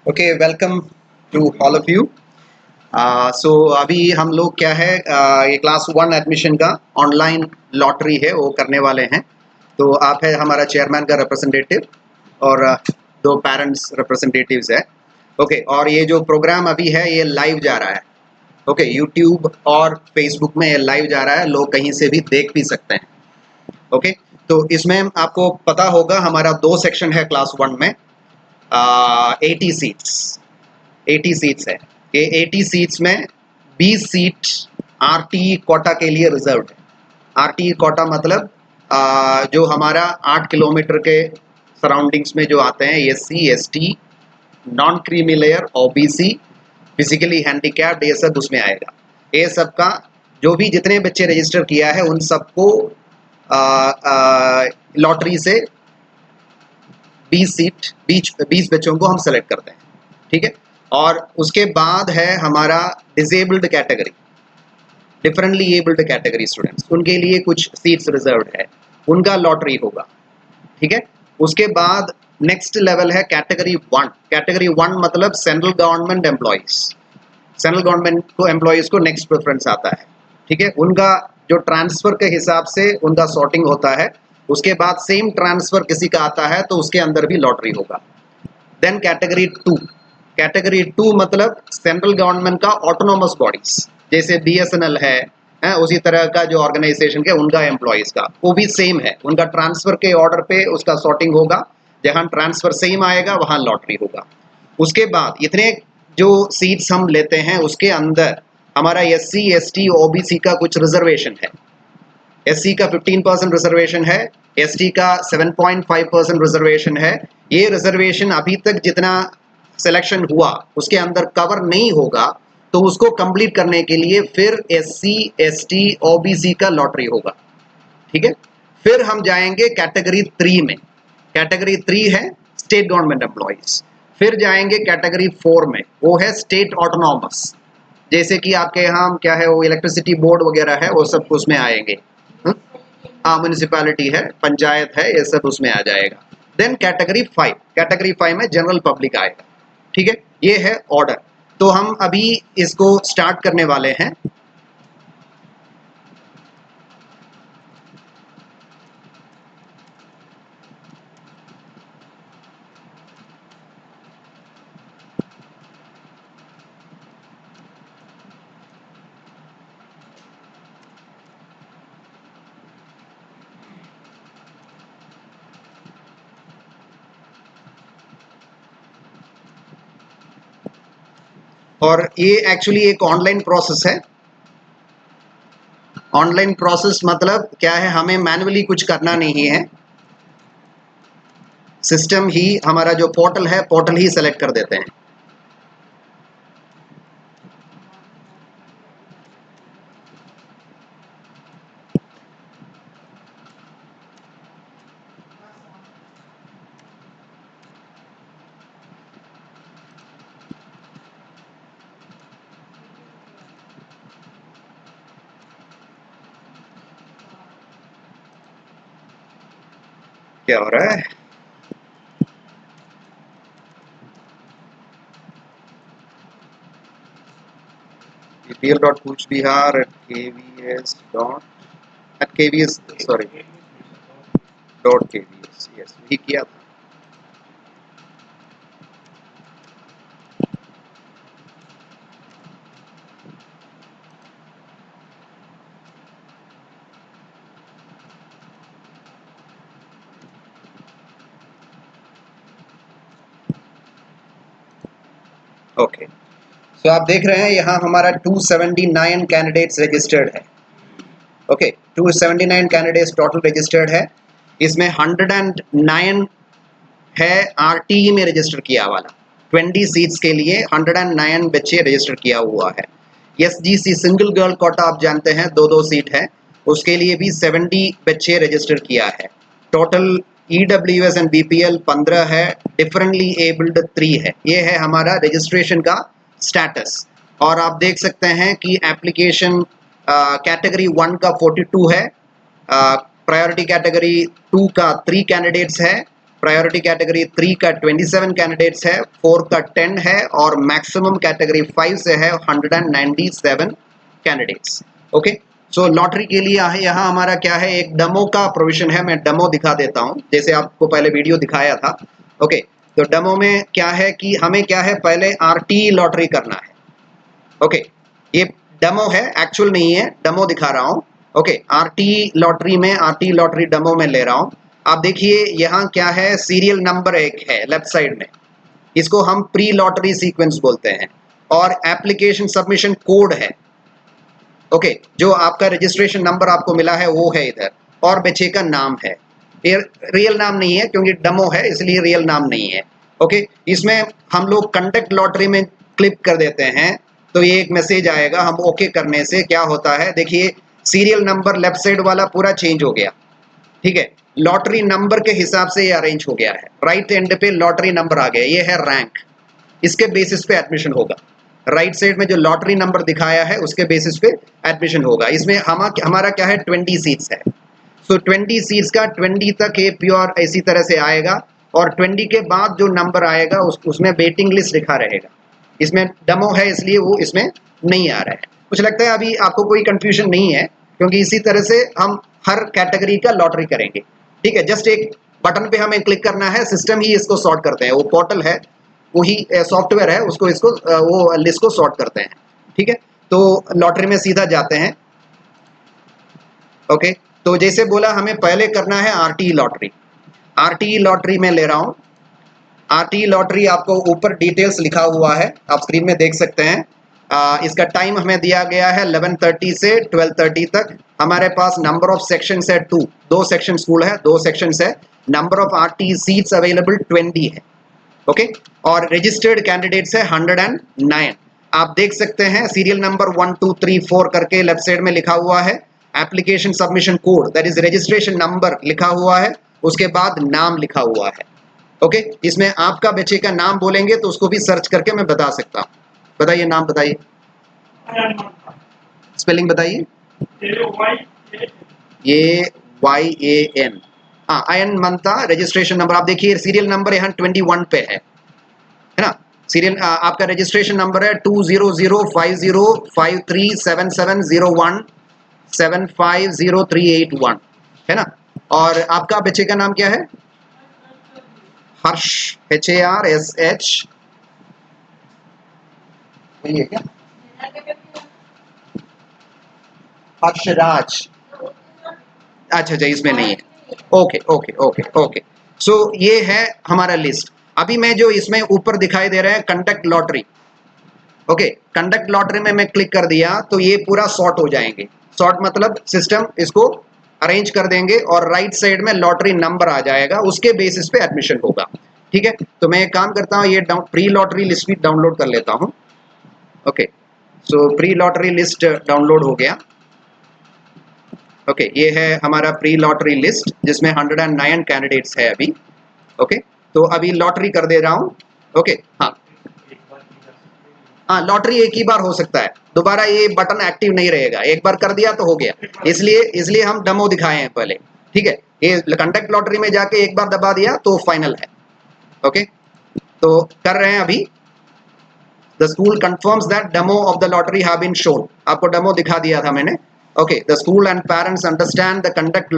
Okay, welcome to all of you. So अभी हम लोग क्या है, ये क्लास 1 एडमिशन का ऑनलाइन लॉटरी है वो करने वाले हैं। तो आप है हमारा चेयरमैन का रिप्रेजेंटेटिव और दो पेरेंट्स रिप्रेजेंटेटिव्स है। ओके, और ये जो प्रोग्राम अभी है ये लाइव जा रहा है। ओके, यूट्यूब और फेसबुक में ये लाइव जा रहा है, लोग कहीं से भी देख भी सकते हैं। ओके, तो इसमें आपको पता होगा हमारा 2 सेक्शन है क्लास 1 में। 80 सीट्स है। ये 80 सीट्स में 20 सीट आरटी कोटा के लिए रिजर्व्ड है। आरटी कोटा मतलब जो हमारा 8 किलोमीटर के सराउंडिंग्स में जो आते हैं, SC, ST, non creamy layer, OBC, physically handicapped, ये सब उसमें आएगा। ये सब का जो भी जितने बच्चे रजिस्टर किया है उन सबको लॉटरी से 20 बच्चों को हम सेलेक्ट करते हैं। ठीक है, और उसके बाद है हमारा disabled category, differently abled category students, उनके लिए कुछ सीट्स रिजर्व्ड है, उनका लॉटरी होगा। ठीक है, उसके बाद नेक्स्ट लेवल है कैटेगरी 1। कैटेगरी 1 मतलब central government employees. Central government को एम्प्लॉइज को नेक्स्ट प्रेफरेंस आता है। ठीक है, उनका जो ट्रांसफर के हिसाब से उनका सॉर्टिंग होता है। उसके बाद सेम ट्रांसफर किसी का आता है तो उसके अंदर भी लॉटरी होगा। Then category 2। कैटेगरी 2 मतलब सेंट्रल गवर्नमेंट का ऑटोनोमस बॉडीज, जैसे बीएसएनएल है, उसी तरह का जो ऑर्गेनाइजेशन के उनका एम्प्लॉइज का वो भी सेम है। उनका ट्रांसफर के ऑर्डर पे उसका सॉर्टिंग होगा, जहां ट्रांसफर सेम आएगा वहां लॉटरी होगा। उसके बाद इतने जो सीट्स हम लेते हैं उसके अंदर हमारा एससी, एसटी, ओबीसी का कुछ रिजर्वेशन है। एससी का 15% रिजर्वेशन है, एसटी का 7.5% रिजर्वेशन है। ये रिजर्वेशन अभी तक जितना सिलेक्शन हुआ उसके अंदर कवर नहीं होगा, तो उसको कंप्लीट करने के लिए फिर एससी, एसटी, ओबीसी का लॉटरी होगा। ठीक है, फिर हम जाएंगे कैटेगरी 3 में। कैटेगरी 3 है स्टेट गवर्नमेंट एम्प्लॉइज। फिर जाएंगे कैटेगरी 4 में, वो है स्टेट ऑटोनॉमस, जैसे कि आपके यहाँ क्या है वो इलेक्ट्रिसिटी बोर्ड वगैरह है, वो सब उसमें आएंगे। हाँ, म्यूनिसिपैलिटी है, पंचायत है, ये सब उसमें आ जाएगा। Then category 5। कैटेगरी 5 में जनरल पब्लिक आएगा। ठीक है, ये है ऑर्डर। तो हम अभी इसको स्टार्ट करने वाले हैं। और ये एक्चुअली एक ऑनलाइन प्रोसेस है। ऑनलाइन प्रोसेस मतलब क्या है, हमें मैन्युअली कुछ करना नहीं है। सिस्टम ही हमारा जो पोर्टल है, पोर्टल ही सेलेक्ट कर देते हैं। क्या हो रहा है? pl.kuchbihar@kvs. Sorry, .kvs. Yes, वही किया था। ओके, तो आप देख रहे हैं यहाँ हमारा 279 कैंडिडेट्स रजिस्टर्ड है। ओके, 279 कैंडिडेट्स टोटल रजिस्टर्ड है। इसमें 109 है आरटीई में रजिस्टर किया वाला। 20 सीट्स के लिए 109 बच्चे रजिस्टर किया हुआ है। एसजीसी सिंगल गर्ल कोटा आप जानते हैं, 2-2 सीट है, उसके लिए भी 70 बच्चे रजिस्टर किया है। टोटल ईडब्ल्यूएस एंड बीपीएल 15 है, डिफरेंटली एबल्ड 3 है। ये है हमारा रजिस्ट्रेशन का स्टेटस। और आप देख सकते हैं कि एप्लीकेशन कैटेगरी 1 का 42 है, प्रायोरिटी कैटेगरी 2 का 3 कैंडिडेट्स है, प्रायोरिटी कैटेगरी 3 का 27 कैंडिडेट्स है, 4 का 10 है और मैक्सिमम कैटेगरी 5 से है 197 कैंडिडेट्स। ओके, सो लॉटरी के लिए यहाँ हमारा क्या है, एक डेमो का प्रोविजन है। मैं डेमो दिखा देता हूँ, जैसे आपको पहले वीडियो दिखाया था। ओके, तो डेमो में क्या है कि हमें क्या है, पहले आरटी लॉटरी करना है। ओके, ये डेमो है, एक्चुअल नहीं है, डेमो दिखा रहा हूँ। ओके, आरटी लॉटरी में, आरटी लॉटरी डेमो में ले रहा हूँ। आप देखिए यहाँ क्या है, सीरियल नंबर एक है लेफ्ट साइड में, इसको हम प्री लॉटरी सीक्वेंस बोलते हैं, और एप्लीकेशन सबमिशन कोड है। ओके, जो आपका रजिस्ट्रेशन नंबर आपको मिला है वो है इधर, और बच्चे का नाम है। ये रियल नाम नहीं है क्योंकि डेमो है, इसलिए रियल नाम नहीं है। ओके, इसमें हम लोग कंडक्ट लॉटरी में क्लिक कर देते हैं तो ये एक मैसेज आएगा। हम ओके करने से क्या होता है, देखिए सीरियल नंबर लेफ्ट साइड वाला पूरा चेंज हो गया। ठीक है, लॉटरी नंबर के हिसाब से ये अरेंज हो गया है। राइट एंड पे लॉटरी नंबर आ गया, ये है रैंक, इसके बेसिस पे एडमिशन होगा। राइट साइड में जो लॉटरी नंबर दिखाया है उसके बेसिस पे एडमिशन होगा। इसमें हमारा क्या है, 20 सीट्स है। सो 20 सीट्स का 20 तक ये प्योर इसी तरह से आएगा, और 20 के बाद जो नंबर आएगा उसमें वेटिंग लिस्ट लिखा रहेगा। इसमें डेमो है इसलिए वो इसमें नहीं आ रहा है। मुझे लगता है अभी आपको कोई कंफ्यूजन नहीं है, क्योंकि इसी तरह से हम हर कैटेगरी का लॉटरी करेंगे। ठीक है, जस्ट एक बटन पे हमें क्लिक करना है, सिस्टम ही इसको सॉर्ट करते हैं। वो पोर्टल है, वही सॉफ्टवेयर है, इसको वो लिस्ट को सॉर्ट करते हैं। ठीक है, तो लॉटरी में सीधा जाते हैं। ओके, तो जैसे बोला हमें पहले करना है आरटी लॉटरी। आरटी लॉटरी में ले रहा हूँ। आरटी लॉटरी आपको ऊपर डिटेल्स लिखा हुआ है, आप स्क्रीन में देख सकते हैं। इसका टाइम हमें दिया गया है 11:30 से 12:30 तक। हमारे पास नंबर ऑफ सेक्शंस है 2, 2 सेक्शन स्कूल है, 2 सेक्शंस है। Number of RT seats available 20 है। ओके, और रजिस्टर्ड कैंडिडेट्स है 109। आप देख सकते हैं सीरियल नंबर 1 2 3 4 करके लेफ्ट साइड में लिखा हुआ है। Application submission code that is registration number लिखा हुआ है, उसके बाद नाम लिखा हुआ है। ओके, इसमें आपका बच्चे का नाम बोलेंगे तो उसको भी सर्च करके मैं बता सकता हूँ। बताइए, नाम बताइए, स्पेलिंग बताइए। ये YAN, हाँ, आयन मनता। रजिस्ट्रेशन नंबर आप देखिए, सीरियल नंबर यहाँ 21 पे है ना। सीरियल आपका रजिस्ट्रेशन नंबर है 20050537701750381 है ना। और आपका बच्चे का नाम क्या है? हर्ष, HARSH, यही है क्या? हर्षराज, अच्छा अच्छा, इसमें नहीं है। ओके ओके ओके ओके, सो ये है हमारा लिस्ट। अभी मैं जो इसमें ऊपर दिखाई दे रहा है conduct lottery. Okay, conduct lottery में मैं क्लिक कर दिया तो ये पूरा सॉर्ट हो जाएंगे। सॉर्ट मतलब सिस्टम इसको अरेंज कर देंगे और राइट साइड में लॉटरी नंबर आ जाएगा, उसके बेसिस पे एडमिशन होगा। ठीक है, तो मैं एक काम करता हूँ, ये प्री लॉटरी लिस्ट भी डाउनलोड कर लेता हूँ। ओके, सो प्री लॉटरी लिस्ट डाउनलोड हो गया। ओके, ये है हमारा प्री लॉटरी लिस्ट जिसमें 109 कैंडिडेट्स है अभी। ओके, तो अभी लॉटरी कर दे रहा हूँ। ओके, हाँ हाँ, लॉटरी एक ही बार हो सकता है, दोबारा ये बटन एक्टिव नहीं रहेगा। एक बार कर दिया तो हो गया, इसलिए हम डेमो दिखाए हैं पहले। ठीक है, ये कंडक्ट लॉटरी में जाके एक बार दबा दिया तो फाइनल है। ओके, तो कर रहे हैं अभी। The school confirms that demo of the lottery have been shown. आपको डेमो दिखा दिया था मैंने। Okay, the school and parents understand the conduct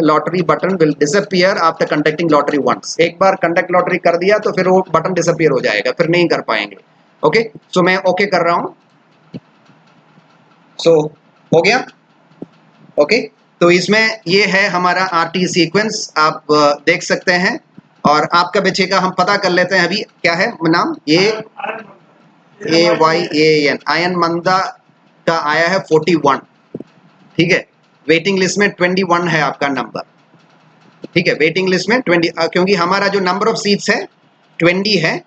lottery button will disappear after conducting lottery once. एक बार conduct lottery कर दिया तो फिर वो बटन disappear हो जाएगा, फिर नहीं कर पाएंगे। Okay, so मैं okay कर रहा हूँ। So हो गया। Okay, तो इसमें ये है हमारा RT सीक्वेंस, आप देख सकते हैं। और आपका बच्चे का हम पता कर लेते हैं अभी, क्या है नाम? ये AYAN, आयन मंदा का आया है 41। ठीक है, वेटिंग लिस्ट में 21 है आपका नंबर। ठीक है, वेटिंग लिस्ट में 20, क्योंकि हमारा जो नंबर ऑफ सीट्स है 20 है।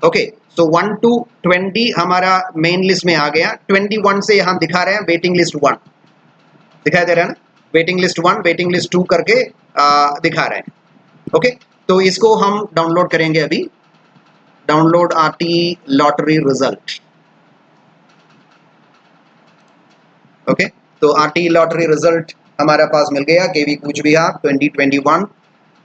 ओके, सो 1 to 20 हमारा मेन लिस्ट में आ गया। 21 से यहाँ दिखा रहे हैं वेटिंग लिस्ट 1 दिखाई दे रहा है ना, वेटिंग लिस्ट 1 वेटिंग लिस्ट 2 करके दिखा रहे हैं। ओके, तो इसको हम डाउनलोड करेंगे अभी। Download RT lottery result. Okay, तो RT लॉटरी रिजल्ट हमारे पास मिल गया, KV कूच बिहार 2021।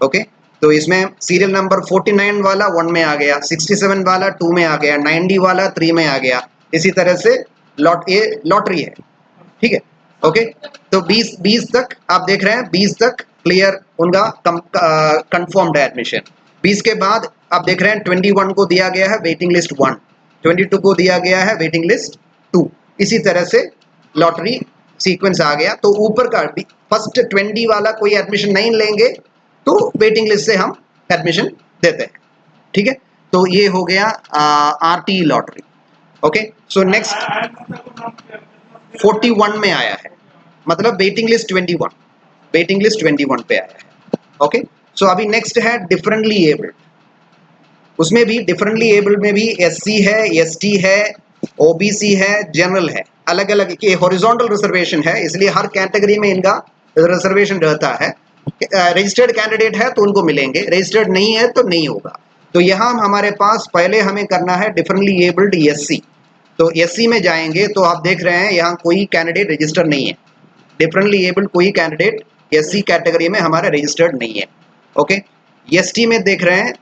ओके, तो इसमें सीरियल नंबर 49 वाला 1 में आ गया, 67 वाला 2 में आ गया, 90 वाला 3 में आ गया। इसी तरह से लॉटरी है, ठीक है। ओके, तो 20 तक आप देख रहे हैं, 20 तक क्लियर उनका कंफर्म्ड है एडमिशन। 20 के बाद आप देख रहे हैं 21 को दिया गया है वेटिंग लिस्ट 1, 22 को दिया गया है वेटिंग लिस्ट 2। इसी तरह से लॉटरी सीक्वेंस आ गया। तो ऊपर का फर्स्ट 20 वाला कोई एडमिशन नहीं लेंगे तो वेटिंग लिस्ट से हम एडमिशन देते हैं, ठीक है। तो ये हो गया RT lottery. Okay, so next 41 में आया है, मतलब वेटिंग लिस्ट 21, वेटिंग लिस्ट 21 पे आया है। ओके, सो अभी नेक्स्ट है डिफरेंटली एबल्ड। उसमें भी डिफरेंटली एबल्ड में भी एससी है, एसटी है, ओबीसी है, जनरल है, अलग अलग ये हॉरिजॉन्टल रिजर्वेशन है, इसलिए हर कैटेगरी में इनका रिजर्वेशन रहता है। रजिस्टर्ड कैंडिडेट है तो उनको मिलेंगे, रजिस्टर्ड नहीं है तो नहीं होगा। तो यहाँ हमारे पास पहले हमें करना है डिफरेंटली एबल्ड एससी। तो एससी में जाएंगे तो आप देख रहे हैं यहाँ कोई कैंडिडेट रजिस्टर्ड नहीं है, डिफरेंटली एबल्ड कोई कैंडिडेट एससी कैटेगरी में हमारा रजिस्टर्ड नहीं है। ओके, एसटी में देख रहे हैं,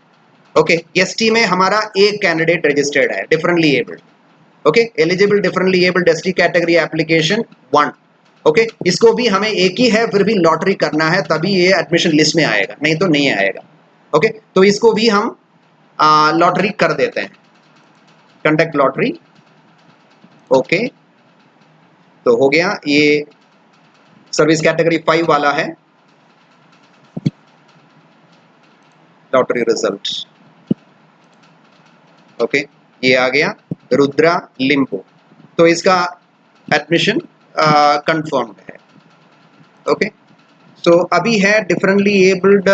ओके, एसटी में हमारा एक कैंडिडेट रजिस्टर्ड है differently abled. Okay, eligible differently abled ST category application 1। Okay, इसको भी हमें एक ही है, फिर भी लॉटरी करना है तभी ये एडमिशन लिस्ट में आएगा, नहीं तो नहीं आएगा। ओके, तो इसको भी हम लॉटरी कर देते हैं, कंडक्ट लॉटरी। ओके, तो हो गया, ये सर्विस कैटेगरी 5 वाला है लॉटरी रिजल्ट। ओके, ये आ गया रुद्रा लिम्बो, तो इसका एडमिशन कंफर्म्ड है। ओके, सो अभी है differently abled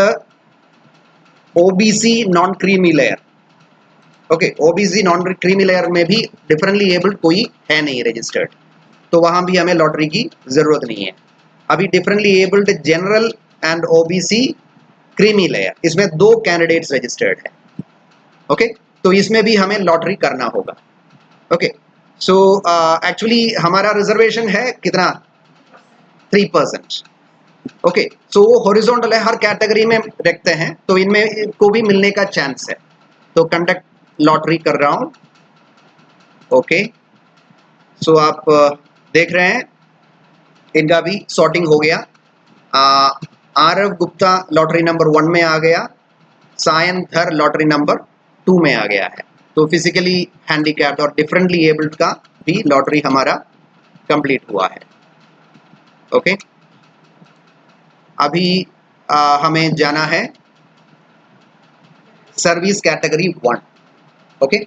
OBC non creamy layer. Okay, OBC non creamy layer में भी डिफरेंटली एबल्ड कोई है नहीं रजिस्टर्ड, तो वहां भी हमें लॉटरी की जरूरत नहीं है। अभी differently abled general and OBC creamy layer, इसमें 2 कैंडिडेट्स रजिस्टर्ड है। ओके, तो इसमें भी हमें लॉटरी करना होगा। ओके, सो एक्चुअली हमारा रिजर्वेशन है कितना, 3%। ओके, सो वो हॉरिजॉन्टल है, हर कैटेगरी में रखते हैं, तो इनमें को भी मिलने का चांस है। तो कंडक्ट लॉटरी कर रहा हूं। ओके, सो आप देख रहे हैं इनका भी सॉर्टिंग हो गया। आरव गुप्ता लॉटरी नंबर 1 में आ गया, सायन धर लॉटरी नंबर 2 में आ गया है। तो फिजिकली हैंडीकैप्ड और डिफरेंटली एबल्ड का भी लॉटरी हमारा कंप्लीट हुआ है। ओके, अभी हमें जाना है service category 1। Okay,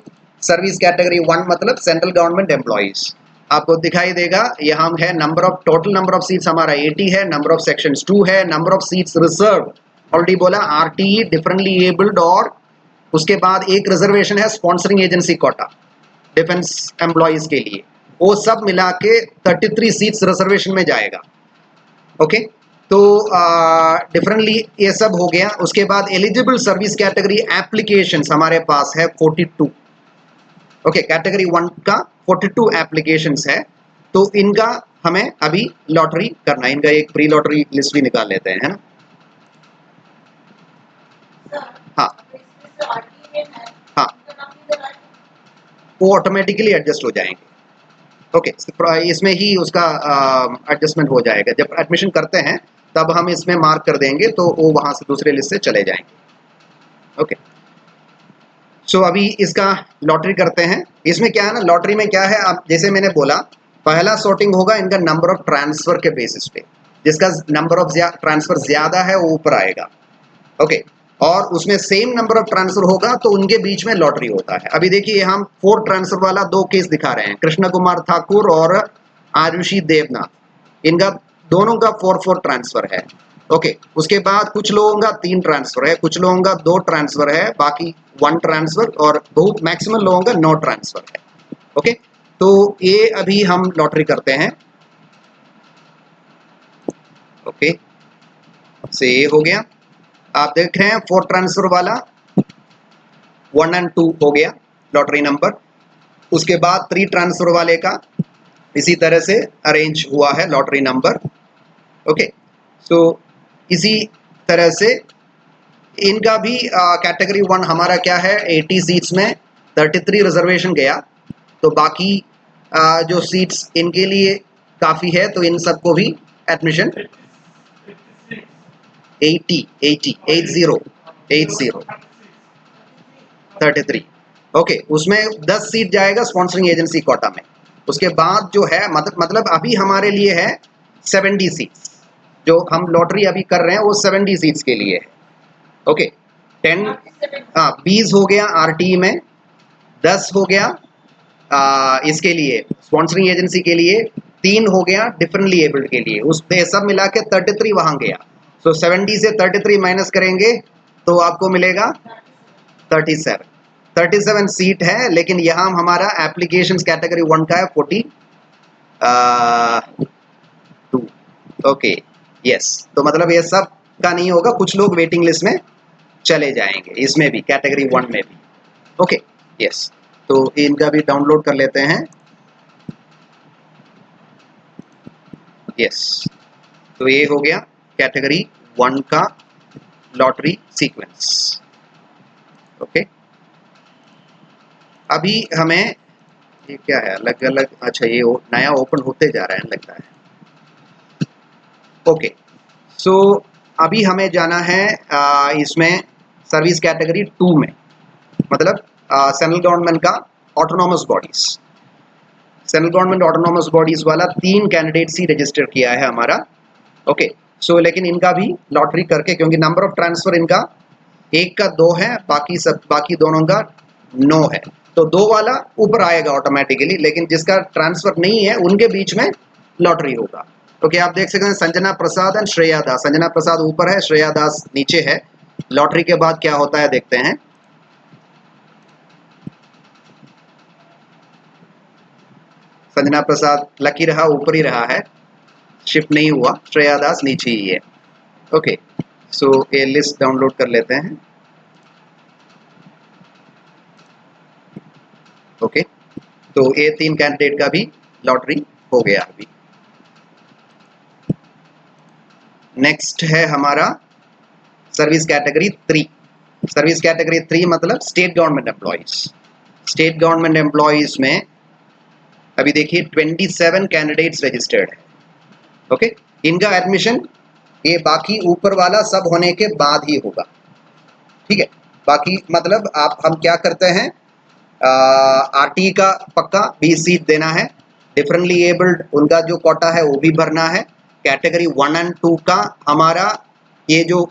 service category 1 मतलब सेंट्रल गवर्नमेंट एम्प्लॉइज। आपको दिखाई देगा यहाँ है number of, total number of seats हमारा 80 है, नंबर ऑफ सेक्शंस 2 है, number of seats reserve already बोला, आरटीई डिफरेंटली एबल्ड, और उसके बाद एक रिजर्वेशन है sponsoring agency quota defence employees के लिए, वो सब मिला के 33 सीट्स रिजर्वेशन में जाएगा। ओके, तो डिफरेंटली ये सब हो गया। उसके बाद एलिजिबल सर्विस कैटेगरी एप्लीकेशंस हमारे पास है 42। ओके, कैटेगरी 1 का 42 एप्लीकेशंस है, तो इनका हमें अभी लॉटरी करना है। इनका एक प्री लॉटरी लिस्ट भी निकाल लेते हैं, है ना। हाँ हाँ, वो ऑटोमेटिकली एडजस्ट हो जाएंगे। ओके, इसमें ही उसका एडजस्टमेंट हो जाएगा। जब एडमिशन करते हैं तब हम इसमें मार्क कर देंगे, तो वो वहां से दूसरे लिस्ट से चले जाएंगे। ओके, सो अभी इसका लॉटरी करते हैं। इसमें क्या है ना, लॉटरी में क्या है, आप जैसे मैंने बोला, पहला सॉर्टिंग होगा इनका नंबर ऑफ ट्रांसफर के बेसिस पे, जिसका नंबर ऑफ ट्रांसफर ज्यादा है वो ऊपर आएगा। ओके, और उसमें सेम नंबर ऑफ ट्रांसफर होगा तो उनके बीच में लॉटरी होता है। अभी देखिए हम 4 ट्रांसफर वाला 2 केस दिखा रहे हैं, कृष्ण कुमार ठाकुर और आरुषि देवनाथ, इनका दोनों का 4-4 ट्रांसफर है। ओके, उसके बाद कुछ लोगों का 3 ट्रांसफर है, कुछ लोगों का 2 ट्रांसफर है, बाकी 1 ट्रांसफर, और बहुत मैक्सिमम लोगों का 9 ट्रांसफर है। ओके, तो ये अभी हम लॉटरी करते हैं। ओके, से ये हो गया, आप देख रहे हैं 4 ट्रांसफर वाला 1 और 2 हो गया लॉटरी नंबर। उसके बाद 3 ट्रांसफर वाले का इसी तरह से अरेंज हुआ है लॉटरी नंबर। ओके, सो इसी तरह से इनका भी कैटेगरी 1 हमारा क्या है, 80 सीट्स में 33 रिजर्वेशन गया, तो बाकी जो सीट्स इनके लिए काफ़ी है, तो इन सबको भी एडमिशन 33 ओके, उसमें 10 सीट जाएगा स्पॉन्सरिंग एजेंसी कोटा में। उसके बाद जो है मतलब अभी हमारे लिए है 70 सीट्स, जो हम लॉटरी अभी कर रहे हैं वो 70 सीट्स के लिए है। ओके 10 20 हो गया आरटी में, 10 हो गया इसके लिए स्पॉन्सरिंग एजेंसी के लिए, 3 हो गया डिफरेंटली एबल्ड के लिए, उस पे सब मिला के 33 वहां गया। सो 70 से 33 माइनस करेंगे तो आपको मिलेगा 37 सीट है, लेकिन यहाँ हमारा एप्लीकेशन कैटेगरी 1 का है 42। ओके यस, तो मतलब ये सब का नहीं होगा, कुछ लोग वेटिंग लिस्ट में चले जाएंगे, इसमें भी कैटेगरी 1 में भी। ओके यस, तो इनका भी डाउनलोड कर लेते हैं। यस, तो ये हो गया कैटेगरी 1 का लॉटरी सीक्वेंस। ओके, अभी हमें ये क्या है अलग अलग, अच्छा ये नया ओपन होते जा रहा है लगता है। ओके सो अभी हमें जाना है इसमें सर्विस कैटेगरी 2 में, मतलब सेंट्रल गवर्नमेंट का autonomous bodies, central government autonomous bodies वाला 3 कैंडिडेट्स ही रजिस्टर किया है हमारा। ओके सो लेकिन इनका भी लॉटरी करके, क्योंकि नंबर ऑफ ट्रांसफर इनका एक का 2 है, बाकी दोनों का 9 है, तो 2 वाला ऊपर आएगा ऑटोमेटिकली, लेकिन जिसका ट्रांसफर नहीं है उनके बीच में लॉटरी होगा। ओके आप देख सकते हैं संजना प्रसाद एंड श्रेया दास, संजना प्रसाद ऊपर है, श्रेया दास नीचे है। लॉटरी के बाद क्या होता है देखते हैं। संजना प्रसाद लकी रहा, ऊपर ही रहा है, शिफ्ट नहीं हुआ, श्रेया दास नीचे ही है। ओके सो ये लिस्ट डाउनलोड कर लेते हैं। ओके तो ये 3 कैंडिडेट का भी लॉटरी हो गया अभी। नेक्स्ट है हमारा सर्विस कैटेगरी 3। सर्विस कैटेगरी 3 मतलब state government employees. State government employees में अभी देखिए 27 कैंडिडेट्स रजिस्टर्ड है। ओके इनका एडमिशन ये बाकी ऊपर वाला सब होने के बाद ही होगा, ठीक है। बाकी मतलब आप हम क्या करते हैं, आरटी का पक्का 20 सीट देना है, डिफरेंटली एबल्ड उनका जो कोटा है वो भी भरना है। कैटेगरी 1 एंड 2 का हमारा ये जो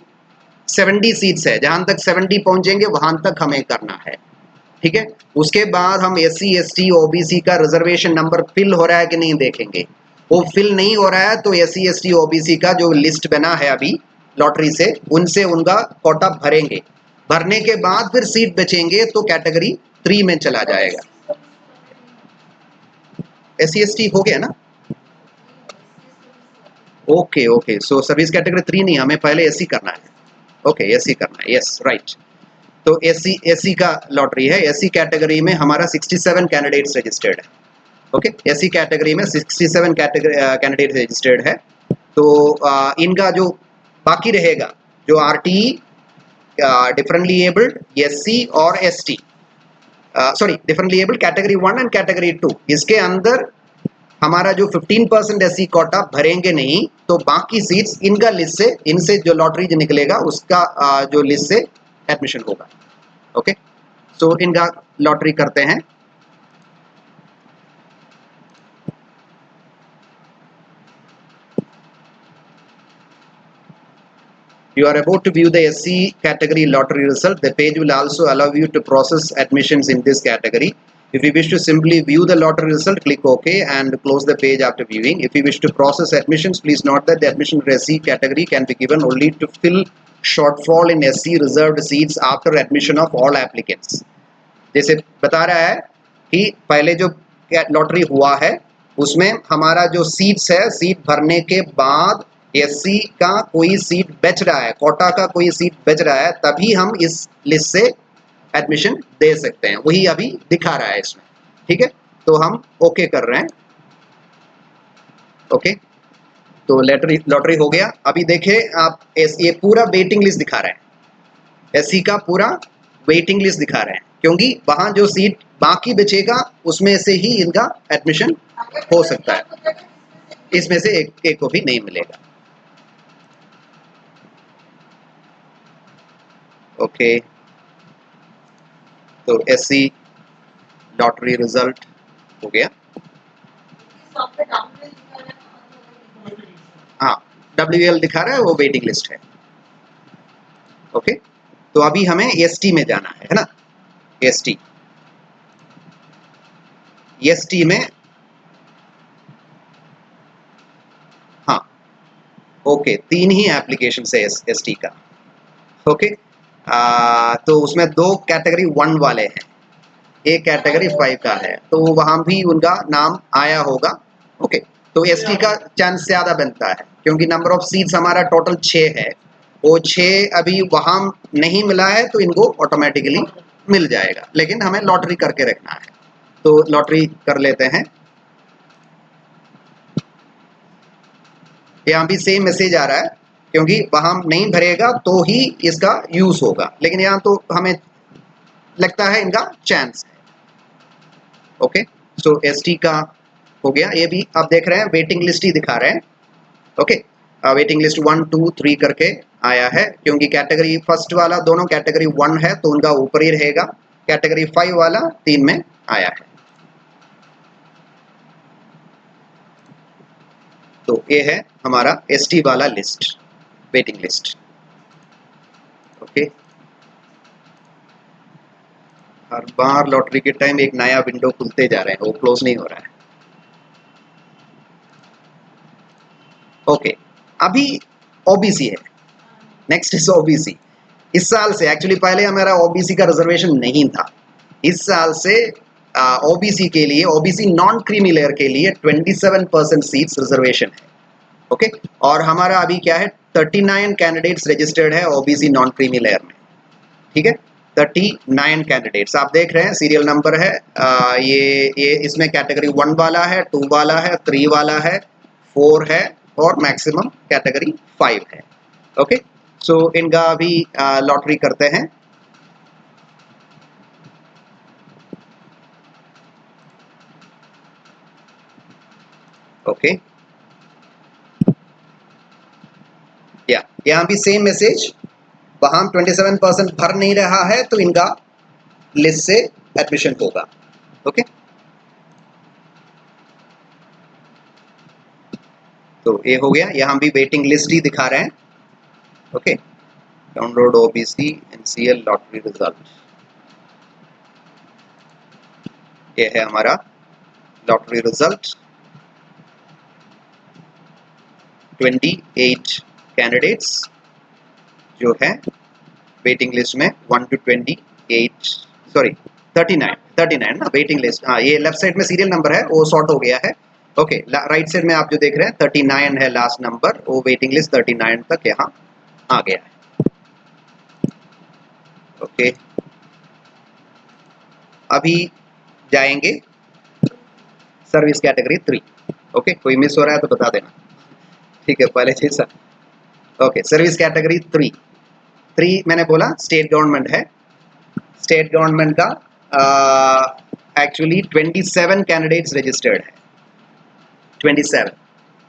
70 सीट्स है, जहां तक 70 पहुंचेंगे वहां तक हमें करना है, ठीक है। उसके बाद हम SC ST OBC का रिजर्वेशन नंबर फिल हो रहा है कि नहीं देखेंगे। वो फिल नहीं हो रहा है तो SC ST OBC का जो लिस्ट बना है अभी लॉटरी से, उनसे उनका कोटा भरेंगे। भरने के बाद फिर सीट बचेंगे तो कैटेगरी 3 में चला जाएगा। SC ST हो गया ना? Okay okay so service category 3 नहीं, हमें पहले SC करना है। ओके SC करना है, यस राइट। तो SC का लॉटरी है। SC कैटेगरी में हमारा 67 कैंडिडेट्स रजिस्टर्ड है। ओके SC कैटेगरी में 67 कैंडिडेट रजिस्टर्ड है। तो इनका जो बाकी रहेगा, जो RT डिफरेंटली एबल्ड SC और ST, sorry differently abled category 1 and category 2, इसके अंदर हमारा जो 15% SC कोटा भरेंगे नहीं, तो बाकी सीट्स इनका लिस्ट से, इनसे जो लॉटरी जो निकलेगा उसका जो लिस्ट से एडमिशन होगा। ओके सो इनका लॉटरी करते हैं। You are about to view the SC category lottery result. The page will also allow you to process admissions in this category. If you wish to simply view the lottery result, click OK and close the page after viewing. If you wish to process admissions, please note that the admission for SC category can be given only to fill shortfall in SC reserved seats after admission of all applicants. जैसे बता रहा है कि पहले जो lottery हुआ है उसमें हमारा जो सीट्स है, सीट भरने के बाद SC का कोई सीट बच रहा है, कोटा का कोई सीट बच रहा है, तभी हम इस लिस्ट से एडमिशन दे सकते हैं। वही अभी दिखा रहा है इसमें, ठीक है। तो हम ओके कर रहे हैं। ओके तो लॉटरी हो गया। अभी देखिए आप ये पूरा वेटिंग लिस्ट दिखा रहा है, एससी का पूरा वेटिंग लिस्ट दिखा रहे हैं, क्योंकि वहां जो सीट बाकी बचेगा उसमें से ही इनका एडमिशन हो सकता है, इसमें से एक को भी नहीं मिलेगा। ओके, तो एससी लॉटरी रिजल्ट हो गया। हाँ, WL दिखा रहा है, वो वेटिंग लिस्ट है। ओके, तो अभी हमें एसटी में जाना है ना। एसटी में हाँ, ओके, 3 ही एप्लीकेशन है एसटी का। ओके, तो उसमें 2 कैटेगरी 1 वाले हैं, एक कैटेगरी 5 का है, तो वहां भी उनका नाम आया होगा। ओके, तो एसटी का चांस ज़्यादा बनता है, क्योंकि नंबर ऑफ सीट्स हमारा टोटल 6 है, वो 6 अभी वहां नहीं मिला है, तो इनको ऑटोमेटिकली मिल जाएगा, लेकिन हमें लॉटरी करके रखना है, तो लॉटरी कर लेते हैं। यहाँ भी सेम मैसेज आ रहा है, क्योंकि वहां नहीं भरेगा तो ही इसका यूज होगा, लेकिन यहाँ तो हमें लगता है इनका चांस है। ओके, सो एसटी का हो गया। ये भी आप देख रहे हैं वेटिंग लिस्ट ही दिखा रहे हैं। ओके, वेटिंग लिस्ट 1 2 3 करके आया है, क्योंकि कैटेगरी फर्स्ट वाला दोनों कैटेगरी 1 है तो उनका ऊपर ही रहेगा, कैटेगरी 5 वाला 3 में आया है। तो ये है हमारा एसटी वाला लिस्ट, वेटिंग लिस्ट। ओके, हर बार लॉटरी के टाइम एक नया विंडो खुलते जा रहे हैं, वो क्लोज नहीं हो रहा है। ओके, अभी ओबीसी है, नेक्स्ट इज ओबीसी। इस साल से एक्चुअली पहले हमारा ओबीसी का रिजर्वेशन नहीं था, इस साल से ओबीसी के लिए, ओबीसी नॉन क्रीमी लेयर के लिए 27% सीट्स रिजर्वेशन है। ओके, और हमारा अभी क्या है, 39 कैंडिडेट्स रजिस्टर्ड है ओबीसी नॉन क्रीमी लेयर में। ठीक है, 39 कैंडिडेट्स आप देख रहे हैं, सीरियल नंबर है। ये इसमें कैटेगरी 1 वाला है, 2 वाला है, 3 वाला है, 4 है, और मैक्सिमम कैटेगरी 5 है। ओके, सो इनका अभी लॉटरी करते हैं। ओके, या यहाँ भी सेम मैसेज, वहां 27% भर नहीं रहा है तो इनका लिस्ट से एडमिशन होगा। ओके, तो ये हो गया, यहाँ भी वेटिंग लिस्ट ही दिखा रहे हैं। Okay, download OBC NCL lottery result, ये है हमारा लॉटरी रिजल्ट। 28 कैंडिडेट्स जो है वेटिंग लिस्ट में, 1 to 28, सॉरी 39 ना वेटिंग लिस्ट। हाँ, ये लेफ्ट साइड में सीरियल नंबर है, वो शॉर्ट हो गया है। ओके, राइट साइड में आप जो देख रहे हैं 39 है लास्ट नंबर, वो वेटिंग लिस्ट 39 तक यहाँ आ गया है। ओके, अभी जाएंगे सर्विस कैटेगरी 3। ओके, कोई मिस हो रहा है तो बता देना, ठीक है, पहले जैसा। ओके, सर्विस कैटेगरी 3 मैंने बोला स्टेट गवर्नमेंट है। स्टेट गवर्नमेंट का एक्चुअली 27 कैंडिडेट्स रजिस्टर्ड है, 27।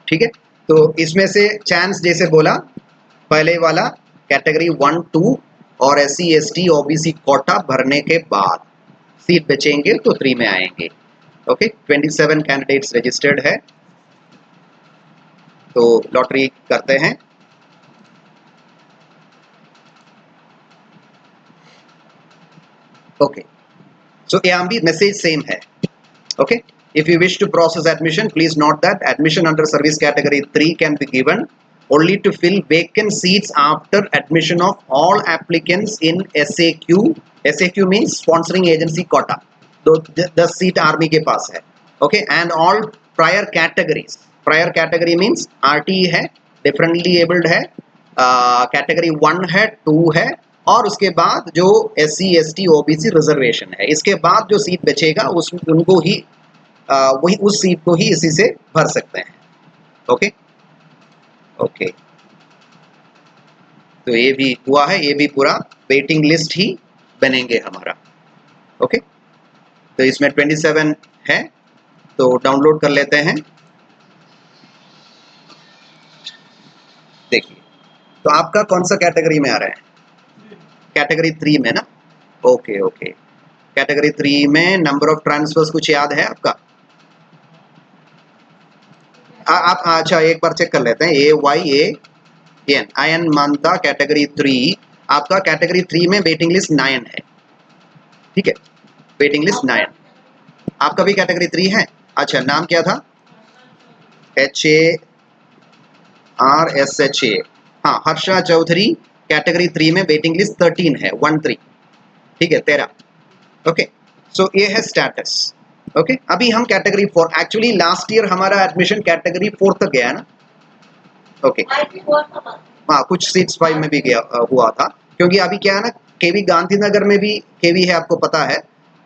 ठीक है, तो इसमें से चांस जैसे बोला, पहले वाला कैटेगरी 1 2 और SC ST OBC कोटा भरने के बाद सीट बचेंगे तो 3 में आएंगे। ओके, 27 कैंडिडेट्स रजिस्टर्ड है, तो लॉटरी करते हैं। ओके, सो यहाँ भी मैसेज सेम है। Okay, if you wish to process admission, please note that admission under service category 3 can be given only to fill vacant seats after admission of all applicants in SAQ. SAQ means sponsoring agency quota, 10 seat army के पास है। Okay, and all prior categories, prior category means RT है, differently abled है, category 1 है, 2 है, और उसके बाद जो SC ST OBC रिजर्वेशन है, इसके बाद जो सीट बचेगा उस उनको ही वही उस सीट को ही इसी से भर सकते हैं। ओके, ओके, तो ये भी हुआ है, ये भी पूरा वेटिंग लिस्ट ही बनेंगे हमारा। ओके, तो इसमें 27 है, तो डाउनलोड कर लेते हैं। देखिए, तो आपका कौन सा कैटेगरी में आ रहा है? कैटेगरी 3 में ना। ओके ओके, कैटेगरी 3 में नंबर ऑफ ट्रांसफर्स कुछ याद है आपका? आप अच्छा एक बार चेक कर लेते हैं। AYAN आयन मानता कैटेगरी 3, आपका कैटेगरी 3 में वेटिंग लिस्ट 9 है। ठीक है, वेटिंग लिस्ट 9। आपका भी कैटेगरी 3 है। अच्छा, नाम क्या था? HARSHA। हाँ, हर्षा चौधरी, कैटेगरी 3 में वेटिंग लिस्ट 13 है, 13। ठीक है, 13। ओके, सो ये है स्टेटस। ओके, अभी हम कैटेगरी 4, एक्चुअली लास्ट ईयर हमारा एडमिशन कैटेगरी 4 तक गया है ना। ओके, हाँ, कुछ सीट्स 5 में भी गया हुआ था, क्योंकि अभी क्या है ना, केवी गांधीनगर में भी केवी है, आपको पता है।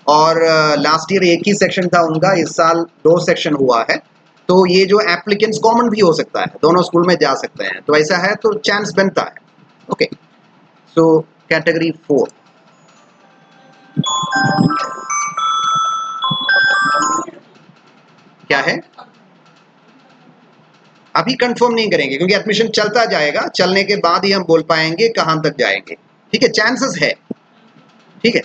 और लास्ट ईयर एक ही सेक्शन था उनका, इस साल 2 सेक्शन हुआ है। तो ये जो एप्लीकेंट्स कॉमन भी हो सकता है, दोनों स्कूल में जा सकते हैं, तो ऐसा है तो चांस बनता है। ओके, सो कैटेगरी 4 क्या है? अभी कंफर्म नहीं करेंगे, क्योंकि एडमिशन चलता जाएगा, चलने के बाद ही हम बोल पाएंगे कहां तक जाएंगे। ठीक है, चांसेस है। ठीक है,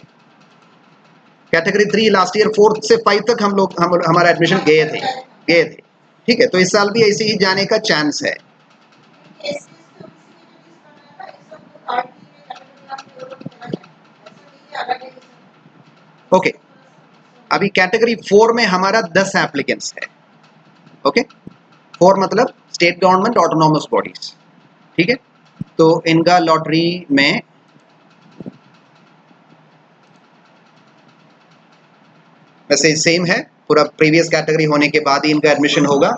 कैटेगरी 3 लास्ट ईयर 4 से 5 तक हमारा एडमिशन गए थे। ठीक है, तो इस साल भी ऐसे ही जाने का चांस है। ओके, अभी कैटेगरी 4 में हमारा 10 एप्लीकेंट्स है। ओके, 4 मतलब स्टेट गवर्नमेंट ऑटोनॉमस बॉडीज। ठीक है, तो इनका लॉटरी में वैसे सेम है, पूरा प्रीवियस कैटेगरी होने के बाद ही इनका एडमिशन होगा।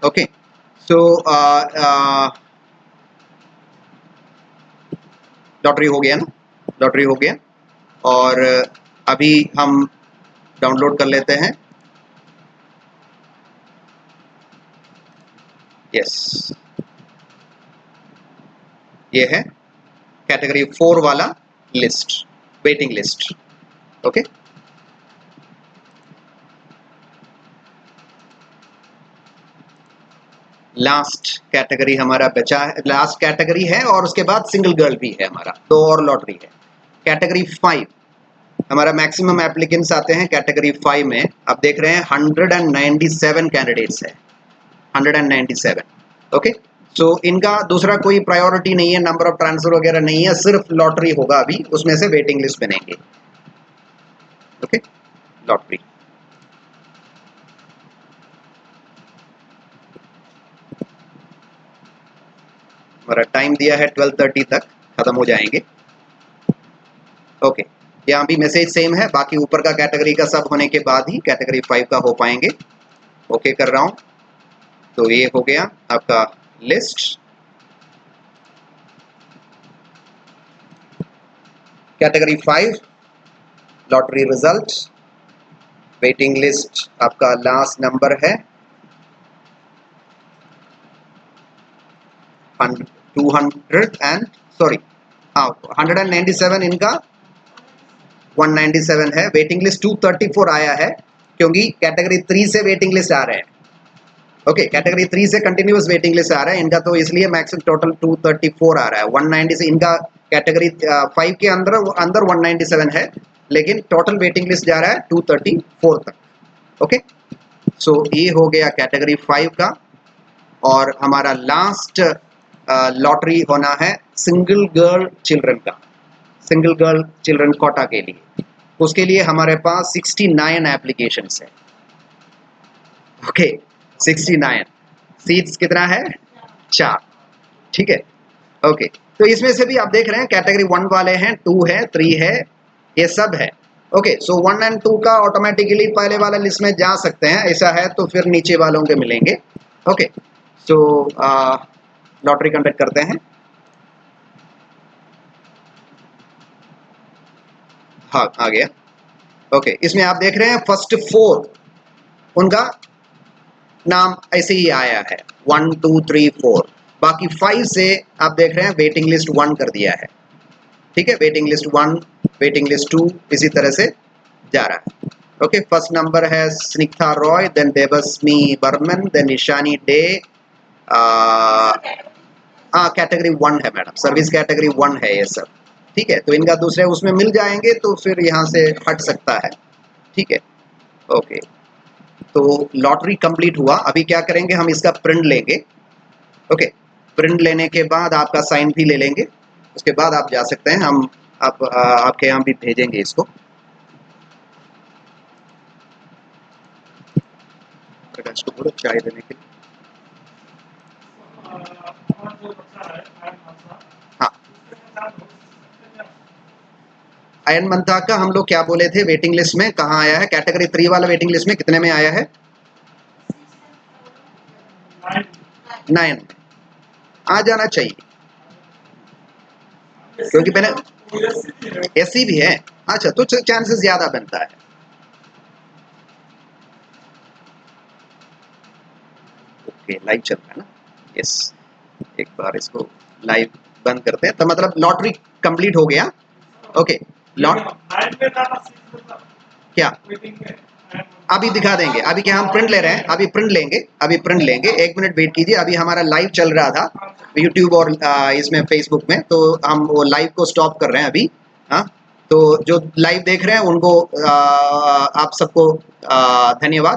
ओके, सो लॉटरी हो गया ना, लॉटरी हो गया। और अभी हम डाउनलोड कर लेते हैं। यस, ये है कैटेगरी 4 वाला list, waiting list. Okay, last category हमारा बचा है, लास्ट कैटेगरी है, और उसके बाद सिंगल गर्ल भी है हमारा, 2 और लॉटरी है। कैटेगरी 5 हमारा मैक्सिमम एप्लीकेंट्स आते हैं कैटेगरी 5 में। आप देख रहे हैं 197 कैंडिडेट्स है, 197। ओके, सो इनका दूसरा कोई प्रायोरिटी नहीं है, नंबर ऑफ ट्रांसफर वगैरह नहीं है, सिर्फ लॉटरी होगा अभी, उसमें से वेटिंग लिस्ट बनेंगे। ओके, लॉटरी हमारा टाइम दिया है 12:30 तक खत्म हो जाएंगे। ओके, यहाँ भी मैसेज सेम है, बाकी ऊपर का कैटेगरी का सब होने के बाद ही कैटेगरी 5 का हो पाएंगे। ओके कर रहा हूँ, तो ये हो गया आपका list. Category 5 lottery result, waiting list आपका लास्ट नंबर है 200 एंड सॉरी, हाँ 197, इनका 197 है। वेटिंग लिस्ट 234 आया है, क्योंकि कैटेगरी 3 से वेटिंग लिस्ट आ रहे हैं। ओके, कैटेगरी 3 से कंटिन्यूअस वेटिंग लिस्ट आ रहा है इनका, तो इसलिए मैक्सिमम टोटल 234 आ रहा है। 190 से इनका कैटेगरी 5 के अंदर अंदर 197 है, लेकिन टोटल वेटिंग लिस्ट जा रहा है 234 तक। ओके, सो ये हो गया कैटेगरी 5 का। और हमारा लास्ट लॉटरी होना है सिंगल गर्ल चिल्ड्रन का, सिंगल गर्ल चिल्ड्रन कोटा के लिए। उसके लिए हमारे पास 69 एप्लीकेशंस है। ओके, 69 सीट्स कितना है? 4। ठीक है, ओके, तो इसमें से भी आप देख रहे हैं कैटेगरी 1 वाले हैं, 2 है, 3 है, ये सब है। ओके, सो 1 एंड 2 का ऑटोमेटिकली पहले वाला लिस्ट में जा सकते हैं, ऐसा है तो फिर नीचे वालों के मिलेंगे। ओके, सो लॉटरी कंडक्ट करते हैं। हाँ, आ गया। ओके, इसमें आप देख रहे हैं फर्स्ट 4 उनका नाम ऐसे ही आया है 1 2 3 4, बाकी 5 से आप देख रहे हैं वेटिंग लिस्ट 1 कर दिया है, ठीक है। वेटिंग लिस्ट 1, वेटिंग लिस्ट 2, इसी तरह से जा रहा है। ओके, फर्स्ट नंबर है Snigdha Roy, then Devasmi Barman, then Ishani Dey. Category 1 है मैडम, सर्विस कैटेगरी 1 है ये सब, ठीक है। तो इनका दूसरे उसमें मिल जाएंगे तो फिर यहाँ से हट सकता है, ठीक है। ओके, तो लॉटरी कंप्लीट हुआ। अभी क्या करेंगे, हम इसका प्रिंट लेंगे। ओके, प्रिंट लेने के बाद आपका साइन भी ले लेंगे, उसके बाद आप जा सकते हैं। हम आपके यहाँ भी भेजेंगे इसको। इसको बोलो चाय देने के लिए। हाँ, अयन मंथा का हम लोग क्या बोले थे, वेटिंग लिस्ट में कहाँ आया है? कैटेगरी 3 वाला वेटिंग लिस्ट में कितने में आया है? 9 आ जाना चाहिए, क्योंकि पहले एससी भी है। अच्छा, तो चांसेस ज्यादा बनता है। ओके, लाइव चल रहा है ना? यस, एक बार इसको लाइव बंद करते हैं, तो मतलब लॉटरी कंप्लीट हो गया। ओके, क्या अभी दिखा देंगे? अभी क्या हम प्रिंट ले रहे हैं? अभी प्रिंट लेंगे, अभी प्रिंट लेंगे। 1 मिनट वेट कीजिए। अभी हमारा लाइव चल रहा था यूट्यूब और इसमें फेसबुक में, तो हम वो लाइव को स्टॉप कर रहे हैं अभी। हाँ, तो जो लाइव देख रहे हैं उनको आप सबको धन्यवाद।